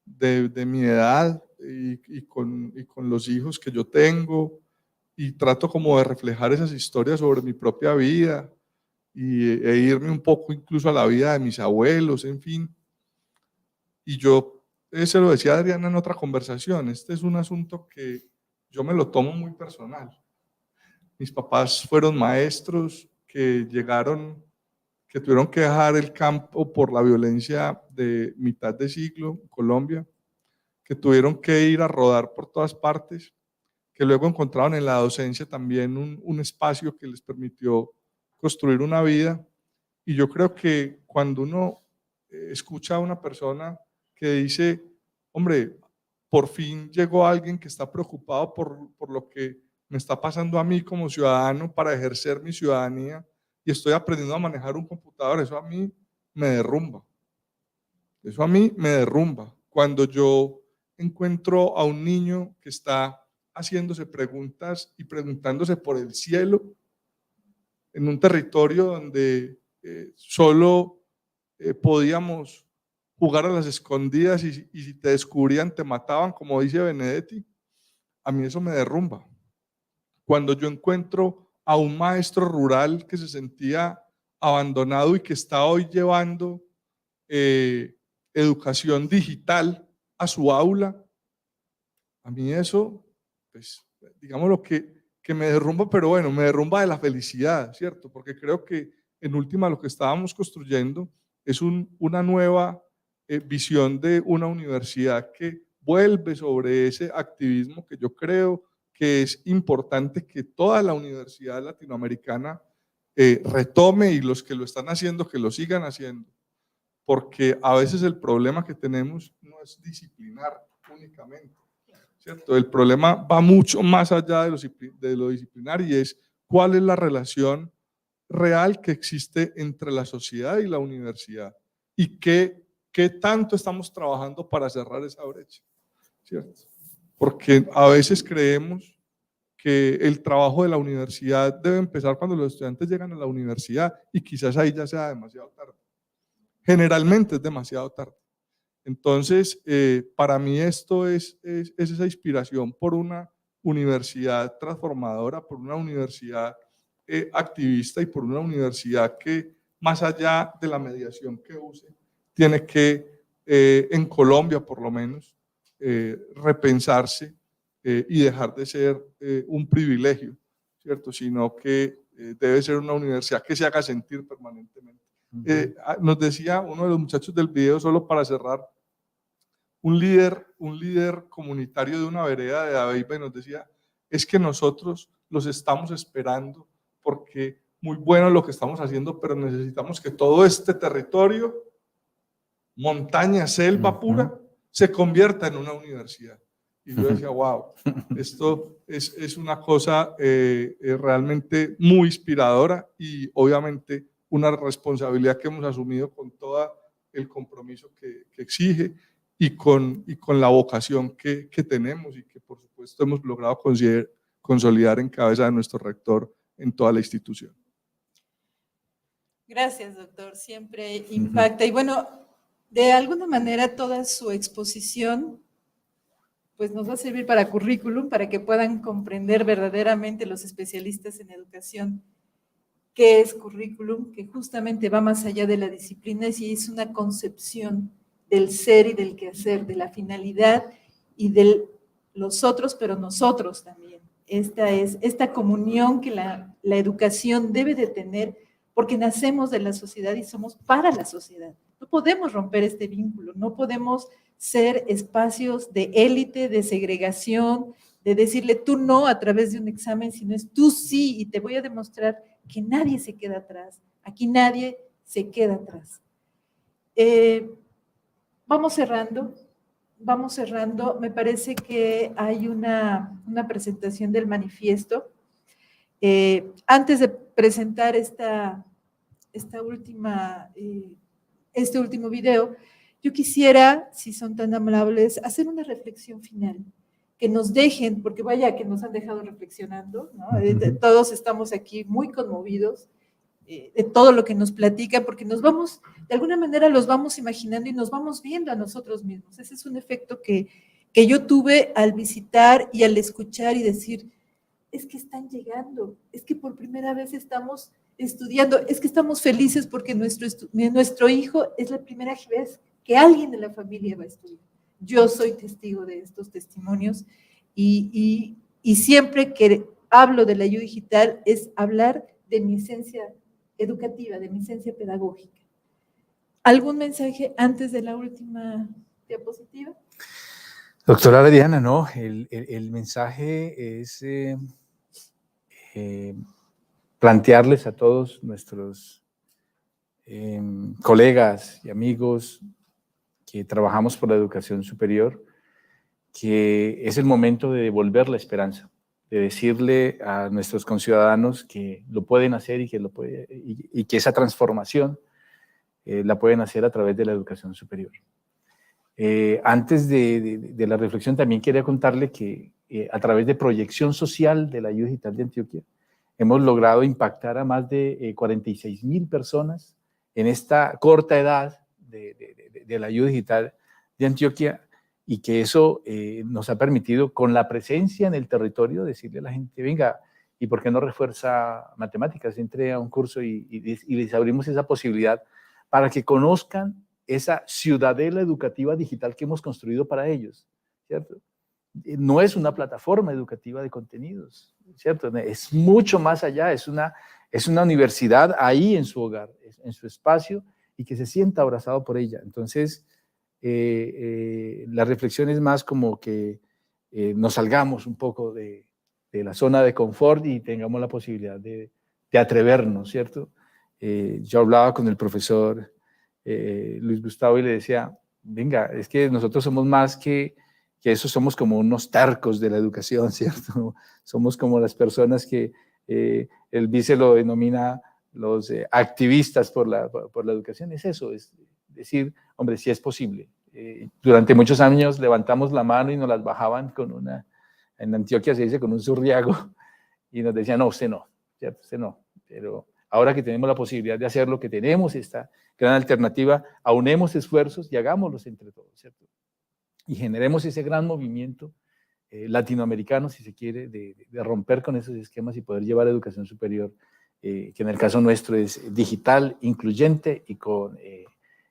de mi edad y con los hijos que yo tengo, y trato como de reflejar esas historias sobre mi propia vida e irme un poco incluso a la vida de mis abuelos, en fin. Y yo se lo decía a Adriana en otra conversación, este es un asunto que yo me lo tomo muy personal. Mis papás fueron maestros que tuvieron que dejar el campo por la violencia de mitad de siglo en Colombia, que tuvieron que ir a rodar por todas partes, que luego encontraron en la docencia también un espacio que les permitió construir una vida. Y yo creo que cuando uno escucha a una persona que dice, hombre, por fin llegó alguien que está preocupado por lo que me está pasando a mí como ciudadano para ejercer mi ciudadanía, y estoy aprendiendo a manejar un computador, eso a mí me derrumba. Eso a mí me derrumba. Cuando yo encuentro a un niño que está haciéndose preguntas y preguntándose por el cielo en un territorio donde solo podíamos jugar a las escondidas y si te descubrían te mataban, como dice Benedetti, a mí eso me derrumba. Cuando yo encuentro a un maestro rural que se sentía abandonado y que está hoy llevando educación digital a su aula, a mí eso, pues, digamos lo que me derrumba, pero bueno, me derrumba de la felicidad, ¿cierto? Porque creo que en última lo que estábamos construyendo es una nueva visión de una universidad que vuelve sobre ese activismo que yo creo que es importante que toda la universidad latinoamericana retome, y los que lo están haciendo que lo sigan haciendo, porque a veces el problema que tenemos no es disciplinar únicamente, ¿cierto? El problema va mucho más allá de lo disciplinar, y es cuál es la relación real que existe entre la sociedad y la universidad, y qué tanto estamos trabajando para cerrar esa brecha, ¿cierto? Porque a veces creemos que el trabajo de la universidad debe empezar cuando los estudiantes llegan a la universidad, y quizás ahí ya sea demasiado tarde. Generalmente es demasiado tarde. Entonces, para mí esto es esa inspiración por una universidad transformadora, por una universidad activista, y por una universidad que, más allá de la mediación que use, tiene que, en Colombia por lo menos, repensarse y dejar de ser un privilegio, ¿cierto? Sino que debe ser una universidad que se haga sentir permanentemente. Nos decía uno de los muchachos del video, solo para cerrar, un líder comunitario de una vereda de Dabeiba, y nos decía, es que nosotros los estamos esperando porque muy bueno lo que estamos haciendo, pero necesitamos que todo este territorio, montaña, selva pura, se convierta en una universidad. Y yo decía, wow, esto es una cosa realmente muy inspiradora, y obviamente una responsabilidad que hemos asumido con todo el compromiso que exige, y con la vocación que tenemos, y que por supuesto hemos logrado consolidar en cabeza de nuestro rector en toda la institución. Gracias, doctor, siempre impacta. Y bueno, de alguna manera toda su exposición pues nos va a servir para currículum, para que puedan comprender verdaderamente los especialistas en educación qué es currículum, que justamente va más allá de la disciplina, y es una concepción del ser y del quehacer, de la finalidad y de los otros, pero nosotros también. Esta comunión que la educación debe de tener, porque nacemos de la sociedad y somos para la sociedad. No podemos romper este vínculo, no podemos ser espacios de élite, de segregación, de decirle tú no a través de un examen, sino es tú sí, y te voy a demostrar que nadie se queda atrás. Aquí nadie se queda atrás. Vamos cerrando. Me parece que hay una presentación del manifiesto. Antes de presentar este último video, yo quisiera, si son tan amables, hacer una reflexión final, que nos dejen, porque vaya que nos han dejado reflexionando, ¿no? Todos estamos aquí muy conmovidos de todo lo que nos platica, porque nos vamos, de alguna manera los vamos imaginando y nos vamos viendo a nosotros mismos. Ese es un efecto que yo tuve al visitar y al escuchar y decir, es que están llegando, es que por primera vez estamos estudiando, es que estamos felices porque nuestro hijo es la primera vez que alguien de la familia va a estudiar. Yo soy testigo de estos testimonios, y siempre que hablo de la IU Digital es hablar de mi esencia educativa, de mi esencia pedagógica. ¿Algún mensaje antes de la última diapositiva? Doctora Adriana, no, el mensaje es plantearles a todos nuestros colegas y amigos que trabajamos por la educación superior, que es el momento de devolver la esperanza, de decirle a nuestros conciudadanos que lo pueden hacer y que esa transformación la pueden hacer a través de la educación superior. Antes de la reflexión, también quería contarle que a través de proyección social de la IU Digital de Antioquia, hemos logrado impactar a más de 46,000 personas en esta corta edad de la IU Digital de Antioquia, y que eso nos ha permitido, con la presencia en el territorio, decirle a la gente, venga, ¿y por qué no refuerza matemáticas? Entre a un curso y les abrimos esa posibilidad para que conozcan esa ciudadela educativa digital que hemos construido para ellos, ¿cierto? No es una plataforma educativa de contenidos, ¿cierto? Es mucho más allá, es una universidad ahí en su hogar, en su espacio, y que se sienta abrazado por ella. Entonces, la reflexión es más como que nos salgamos un poco de la zona de confort y tengamos la posibilidad de atrevernos, ¿cierto? Yo hablaba con el profesor Luis Gustavo y le decía, venga, es que nosotros somos más que eso, somos como unos tercos de la educación, ¿cierto? Somos como las personas que el vice lo denomina los activistas por la educación. Es eso, es decir, hombre, sí es posible. Durante muchos años levantamos la mano y nos las bajaban en Antioquia se dice con un zurriago, y nos decían, no, usted no, ¿cierto? Usted no. Pero ahora que tenemos la posibilidad de hacer lo que tenemos, esta gran alternativa, aunemos esfuerzos y hagámoslos entre todos, ¿cierto? Y generemos ese gran movimiento latinoamericano, si se quiere, de romper con esos esquemas y poder llevar educación superior, que en el caso nuestro es digital, incluyente y con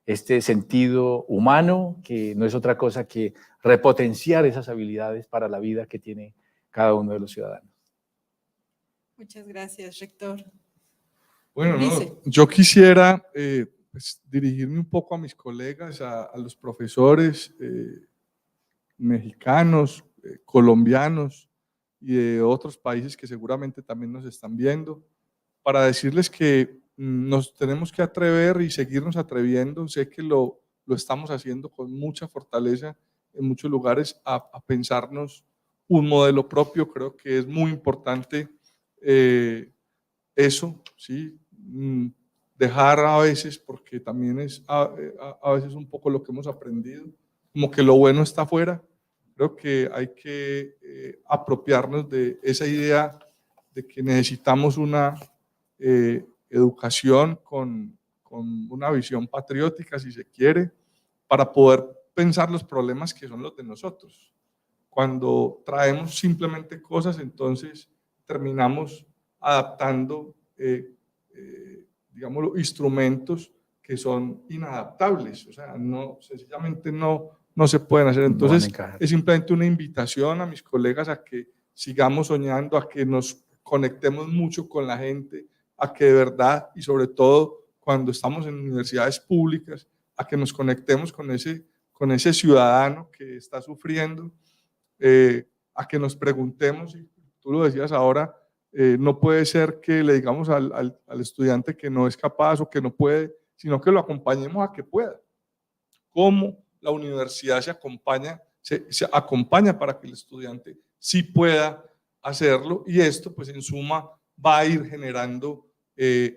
este sentido humano, que no es otra cosa que repotenciar esas habilidades para la vida que tiene cada uno de los ciudadanos. Muchas gracias, rector. Bueno, no, yo quisiera pues, dirigirme un poco a mis colegas, a los profesores mexicanos, colombianos y de otros países que seguramente también nos están viendo, para decirles que nos tenemos que atrever y seguirnos atreviendo. Sé que lo estamos haciendo con mucha fortaleza en muchos lugares a pensarnos un modelo propio. Creo que es muy importante eso, ¿sí? Dejar a veces, porque también es a veces un poco lo que hemos aprendido, como que lo bueno está afuera. Creo que hay que apropiarnos de esa idea de que necesitamos una educación con una visión patriótica, si se quiere, para poder pensar los problemas que son los de nosotros. Cuando traemos simplemente cosas, entonces terminamos adaptando, digamos, instrumentos que son inadaptables, o sea, sencillamente no se pueden hacer. Entonces, es simplemente una invitación a mis colegas a que sigamos soñando, a que nos conectemos mucho con la gente, a que de verdad, y sobre todo cuando estamos en universidades públicas, a que nos conectemos con ese ciudadano que está sufriendo, a que nos preguntemos, y tú lo decías ahora, no puede ser que le digamos al estudiante que no es capaz o que no puede, sino que lo acompañemos a que pueda. ¿Cómo la universidad se acompaña para que el estudiante sí pueda hacerlo? Y esto, pues en suma, va a ir generando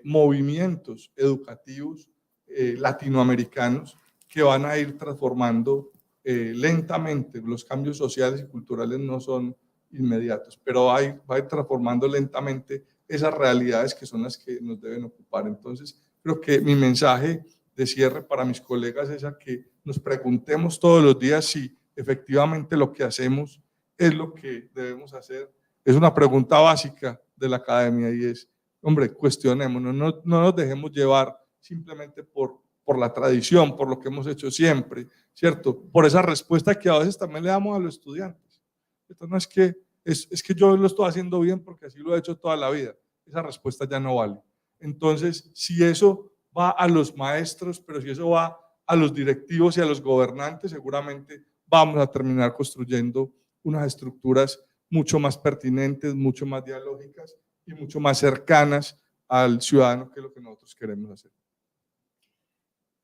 movimientos educativos latinoamericanos que van a ir transformando lentamente. Los cambios sociales y culturales no son inmediatos, pero va a ir transformando lentamente esas realidades que son las que nos deben ocupar. Entonces, creo que mi mensaje de cierre para mis colegas es a que nos preguntemos todos los días si efectivamente lo que hacemos es lo que debemos hacer. Es una pregunta básica de la academia y es, hombre, cuestionémonos, no nos dejemos llevar simplemente por la tradición, por lo que hemos hecho siempre, ¿cierto? Por esa respuesta que a veces también le damos a los estudiantes. Esto no es que, es que yo lo estoy haciendo bien porque así lo he hecho toda la vida. Esa respuesta ya no vale. Entonces, si eso va a los maestros, pero si eso va a los directivos y a los gobernantes, seguramente vamos a terminar construyendo unas estructuras mucho más pertinentes, mucho más dialógicas y mucho más cercanas al ciudadano, que es lo que nosotros queremos hacer.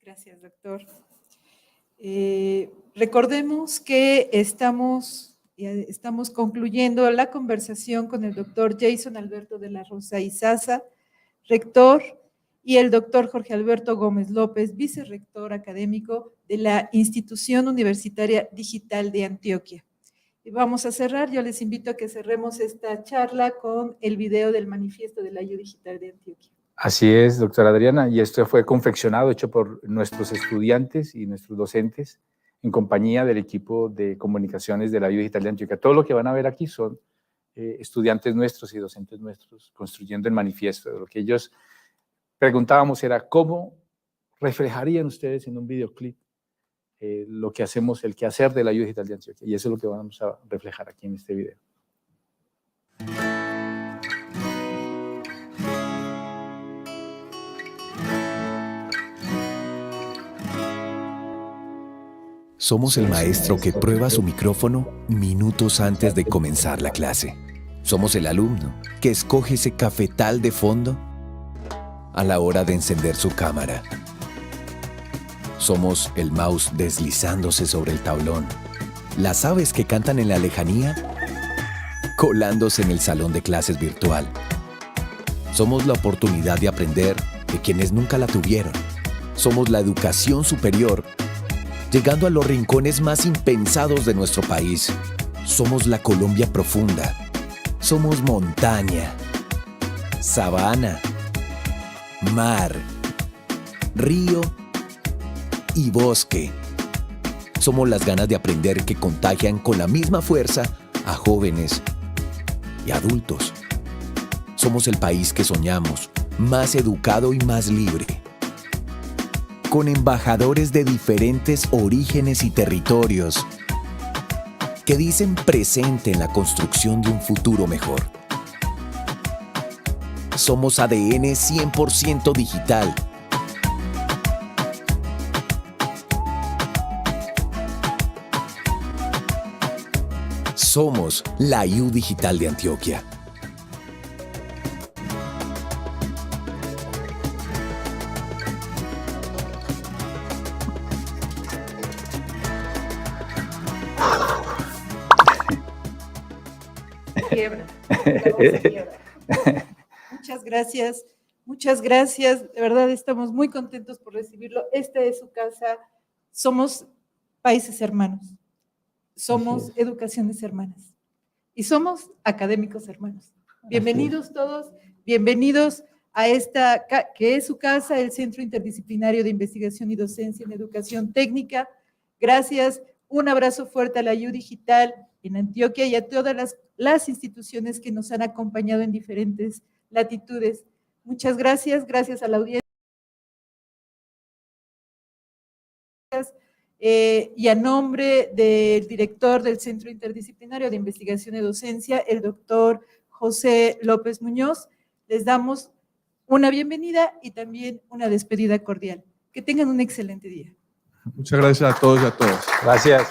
Gracias, doctor. Recordemos que estamos concluyendo la conversación con el doctor Jason Alberto de la Rosa Izaza, rector, y el doctor Jorge Alberto Gómez López, vicerrector académico de la Institución Universitaria Digital de Antioquia. Y vamos a cerrar, yo les invito a que cerremos esta charla con el video del manifiesto de la IU Digital de Antioquia. Así es, doctora Adriana, y esto fue confeccionado, hecho por nuestros estudiantes y nuestros docentes en compañía del equipo de comunicaciones de la Digital de Antioquia. Todo lo que van a ver aquí son estudiantes nuestros y docentes nuestros construyendo el manifiesto. Lo que ellos preguntábamos era cómo reflejarían ustedes en un videoclip lo que hacemos, el quehacer de la Digital de Antioquia, y eso es lo que vamos a reflejar aquí en este video. Somos el maestro que prueba su micrófono minutos antes de comenzar la clase. Somos el alumno que escoge ese cafetal de fondo a la hora de encender su cámara. Somos el mouse deslizándose sobre el tablón, las aves que cantan en la lejanía, colándose en el salón de clases virtual. Somos la oportunidad de aprender de quienes nunca la tuvieron. Somos la educación superior, llegando a los rincones más impensados de nuestro país. Somos la Colombia profunda. Somos montaña, sabana, mar, río y bosque. Somos las ganas de aprender que contagian con la misma fuerza a jóvenes y adultos. Somos el país que soñamos, más educado y más libre, con embajadores de diferentes orígenes y territorios que dicen presente en la construcción de un futuro mejor. Somos ADN 100% digital. Somos la IU Digital de Antioquia. Muchas gracias, de verdad estamos muy contentos por recibirlo. Esta es su casa, somos países hermanos, somos educaciones hermanas y somos académicos hermanos. Bienvenidos todos, bienvenidos a esta que es su casa, el Centro Interdisciplinario de Investigación y Docencia en Educación Técnica. Gracias, un abrazo fuerte a la IU Digital en Antioquia y a todas las instituciones que nos han acompañado en diferentes latitudes. Muchas gracias, gracias a la audiencia. Y a nombre del director del Centro Interdisciplinario de Investigación y Docencia, el doctor José López Muñoz, les damos una bienvenida y también una despedida cordial. Que tengan un excelente día. Muchas gracias a todos y a todas. Gracias.